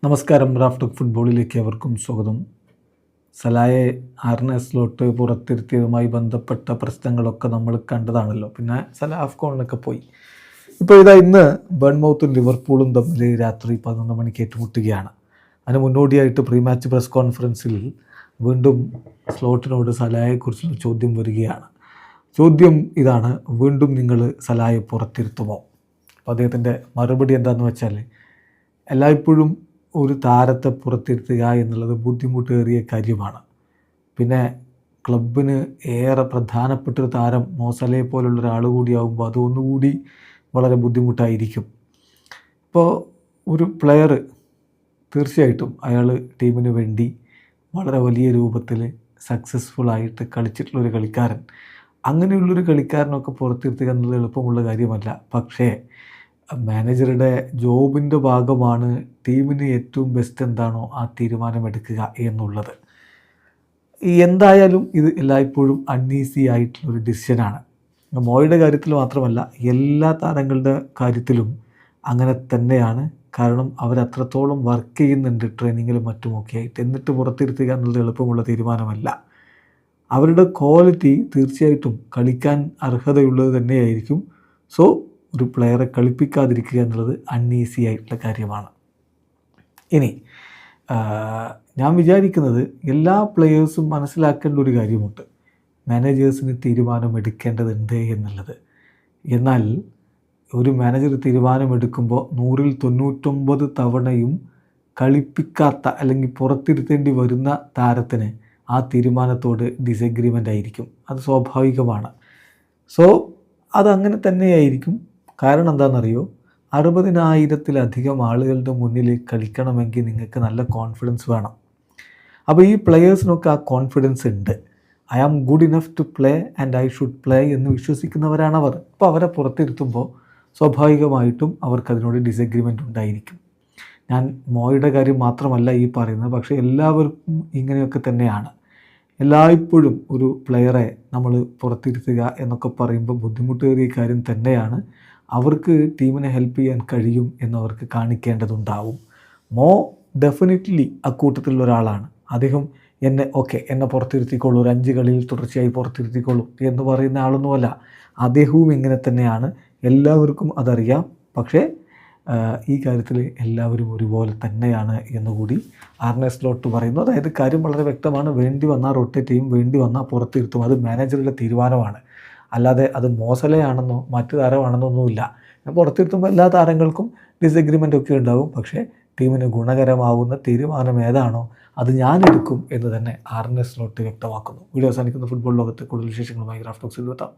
നമസ്കാരം. റാഫ്റ്റോക്ക് ഫുട്ബോളിലേക്ക് അവർക്കും സ്വാഗതം. സലായെ ആർനെ സ്ലോട്ട് പുറത്തിരുത്തിയതുമായി ബന്ധപ്പെട്ട പ്രശ്നങ്ങളൊക്കെ നമ്മൾ കണ്ടതാണല്ലോ. പിന്നെ സല ആഫ്കോണിലൊക്കെ പോയി. ഇപ്പോൾ ഇന്ന് ബേൺമൗത്തും ലിവർപൂളും തമ്മിൽ രാത്രി 11 മണിക്ക് ഏറ്റുമുട്ടുകയാണ്. അതിന് മുന്നോടിയായിട്ട് പ്രീ മാച്ച് പ്രസ് കോൺഫറൻസിൽ വീണ്ടും സ്ലോട്ടിനോട് സലായെക്കുറിച്ചുള്ള ചോദ്യം വരികയാണ്. ചോദ്യം ഇതാണ്: വീണ്ടും നിങ്ങൾ സലായെ പുറത്തിരുത്തുമോ? അപ്പോൾ അദ്ദേഹത്തിൻ്റെ മറുപടി എന്താണെന്ന് വെച്ചാൽ, എല്ലായ്പ്പോഴും ഒരു താരത്തെ പുറത്തിരുത്തുക എന്നുള്ളത് ബുദ്ധിമുട്ടേറിയ കാര്യമാണ്. പിന്നെ ക്ലബിന് ഏറെ പ്രധാനപ്പെട്ടൊരു താരം മോസലയെ പോലുള്ള ഒരാൾ കൂടിയാകുമ്പോൾ അതൊന്നുകൂടി വളരെ ബുദ്ധിമുട്ടായിരിക്കും. ഇപ്പോൾ ഒരു പ്ലെയർ തീർച്ചയായിട്ടും അയാൾ ടീമിന് വേണ്ടി വളരെ വലിയ രൂപത്തിൽ സക്സസ്ഫുള്ളായിട്ട് കളിച്ചിട്ടുള്ളൊരു കളിക്കാരൻ, അങ്ങനെയുള്ളൊരു കളിക്കാരനൊക്കെ പുറത്തിരുത്തുക എന്നുള്ളത് എളുപ്പമുള്ള കാര്യമല്ല. പക്ഷേ മാനേജറുടെ ജോബിൻ്റെ ഭാഗമാണ് ടീമിന് ഏറ്റവും ബെസ്റ്റ് എന്താണോ ആ തീരുമാനമെടുക്കുക എന്നുള്ളത്. എന്തായാലും ഇത് എല്ലായ്പ്പോഴും അൺഈസി ആയിട്ടുള്ളൊരു ഡിസിഷനാണ്. മോയുടെ കാര്യത്തിൽ മാത്രമല്ല, എല്ലാ താരങ്ങളുടെ കാര്യത്തിലും അങ്ങനെ തന്നെയാണ്. കാരണം അവരത്രത്തോളം വർക്ക് ചെയ്യുന്നുണ്ട് ട്രെയിനിങ്ങിലും മറ്റുമൊക്കെ ആയിട്ട്. എന്നിട്ട് പുറത്തിരുത്തുക എന്നുള്ളത് എളുപ്പമുള്ള തീരുമാനമല്ല. അവരുടെ ക്വാളിറ്റി തീർച്ചയായിട്ടും കളിക്കാൻ അർഹതയുള്ളത് തന്നെയായിരിക്കും. സോ ഒരു പ്ലെയറെ കളിപ്പിക്കാതിരിക്കുക എന്നുള്ളത് അൺഈസി ആയിട്ടുള്ള കാര്യമാണ്. ഇനി ഞാൻ വിചാരിക്കുന്നത് എല്ലാ പ്ലെയേഴ്സും മനസ്സിലാക്കേണ്ട ഒരു കാര്യമുണ്ട്: മാനേജേഴ്സിന് തീരുമാനമെടുക്കേണ്ടതുണ്ട് എന്നുള്ളത്. എന്നാൽ ഒരു മാനേജർ തീരുമാനമെടുക്കുമ്പോൾ 100-ൽ 99 തവണയും കളിപ്പിക്കാത്ത അല്ലെങ്കിൽ പുറത്തിരുത്തേണ്ടി വരുന്ന താരത്തിന് ആ തീരുമാനത്തോട് ഡിസഗ്രിമെൻ്റ് ആയിരിക്കും. അത് സ്വാഭാവികമാണ്. സോ അതങ്ങനെ തന്നെയായിരിക്കും. കാരണം എന്താണെന്നറിയോ? 60,000-ത്തിലധികം ആളുകളുടെ മുന്നിൽ കളിക്കണമെങ്കിൽ നിങ്ങൾക്ക് നല്ല കോൺഫിഡൻസ് വേണം. അപ്പോൾ ഈ പ്ലെയേഴ്സിനൊക്കെ ആ കോൺഫിഡൻസ് ഉണ്ട്. I am good enough to play and I should play എന്ന് വിശ്വസിക്കുന്നവരാണവർ. അപ്പോൾ അവരെ പുറത്തിരുത്തുമ്പോൾ സ്വാഭാവികമായിട്ടും അവർക്കതിനോട് ഡിസഗ്രിമെൻ്റ് ഉണ്ടായിരിക്കും. ഞാൻ മോയുടെ കാര്യം മാത്രമല്ല ഈ പറയുന്നത്, പക്ഷേ എല്ലാവർക്കും ഇങ്ങനെയൊക്കെ തന്നെയാണ്. എല്ലായ്പ്പോഴും ഒരു പ്ലെയറെ നമ്മൾ പുറത്തിരുത്തുക എന്നൊക്കെ പറയുമ്പോൾ ബുദ്ധിമുട്ടേറിയ കാര്യം തന്നെയാണ്. അവർക്ക് ടീമിനെ ഹെൽപ്പ് ചെയ്യാൻ കഴിയും എന്നവർക്ക് കാണിക്കേണ്ടതുണ്ടാവും. മോ ഡെഫിനറ്റ്ലി അക്കൂട്ടത്തിലുള്ള ഒരാളാണ്. അദ്ദേഹം എന്നെ പുറത്തിരുത്തിക്കോളൂ, ഒരു 5 കളിയിൽ തുടർച്ചയായി പുറത്തിരുത്തിക്കോളൂ എന്ന് പറയുന്ന ആളൊന്നുമല്ല. അദ്ദേഹവും ഇങ്ങനെ തന്നെയാണ്. എല്ലാവർക്കും അതറിയാം. പക്ഷേ ഈ കാര്യത്തിൽ എല്ലാവരും ഒരുപോലെ തന്നെയാണ് എന്നുകൂടി ആർനെ സ്ലോട്ട് പറയുന്നു. അതായത് കാര്യം വളരെ വ്യക്തമാണ്: വേണ്ടി വന്നാൽ റൊട്ടേറ്റ് ചെയ്യും, വേണ്ടി വന്നാൽ പുറത്തിരുത്തും. അത് മാനേജറുടെ തീരുമാനമാണ്. അല്ലാതെ അത് മോസലയാണെന്നോ മറ്റു താരമാണെന്നൊന്നുമില്ല. പുറത്തിരുത്തുമ്പോൾ എല്ലാ താരങ്ങൾക്കും ഡിസഗ്രിമെൻ്റ് ഒക്കെ ഉണ്ടാകും. പക്ഷേ ടീമിന് ഗുണകരമാവുന്ന തീരുമാനം ഏതാണോ അത് ഞാൻ എടുക്കും എന്ന് തന്നെ ആർനെ സ്ലോട്ട് വ്യക്തമാക്കുന്നു. വീഡിയോ അവസാനിക്കുന്ന ഫുട്ബോൾ ലോകത്തെ കൂടുതൽ വിശേഷങ്ങളുമായി റാഫ്റ്റോക്സിൽ എത്താം.